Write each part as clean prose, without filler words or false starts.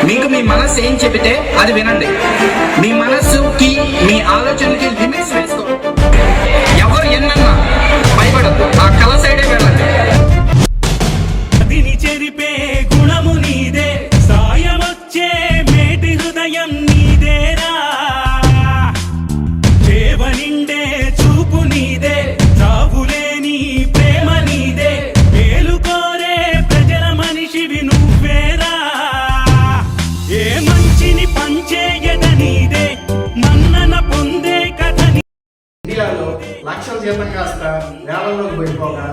మీకు మీ మనస్సు ఏం చెబితే అది వినండి. మీ మనస్సుకి మీ ఆలోచనకి లిమిట్స్ వేసుకోండి. ఎవరు ఎన్నన్నా భయపడద్దు, ఆ కళ సైడే వెళ్ళండి. చెరిపే గుణము నీదే, సాయమొచ్చే మేటి హృదయం నీదేరా. చేవ నిండే చూపు నీదే, చావులేని ప్రేమ నీదే. మేలుకోరే ప్రజల మనిషివి నువ్వేరా. ఏ మంచిని పంచేయద నీదే, మన్నన పొందే కథ. ఇండియాలో లక్షల జీతం కాస్త వేలల్లోకి పడిపోగా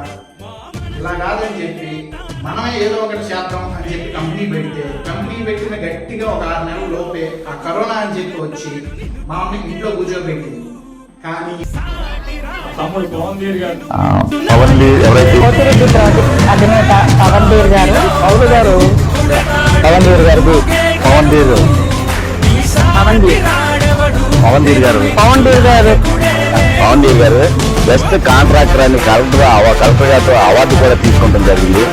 ఇలా కాదని చెప్పి మనమే ఏదో ఒకటి చేద్దాం అని చెప్పి కంపెనీ పెట్టిన గట్టిగా ఒక 6 నెలల లోపే ఆ కరోనా అని చెప్పి వచ్చి మా అమ్మని ఇంట్లో కూర్చోబెట్టింది. కానీ పోతిరెడ్డి ప్రాజెక్ట్ అధినేత పవన్ దేవ్ గారు బెస్ట్ కాంట్రాక్టర్ అని కలెక్టర్ గారితో అవార్డు కూడా తీసుకుంటాం జరిగింది.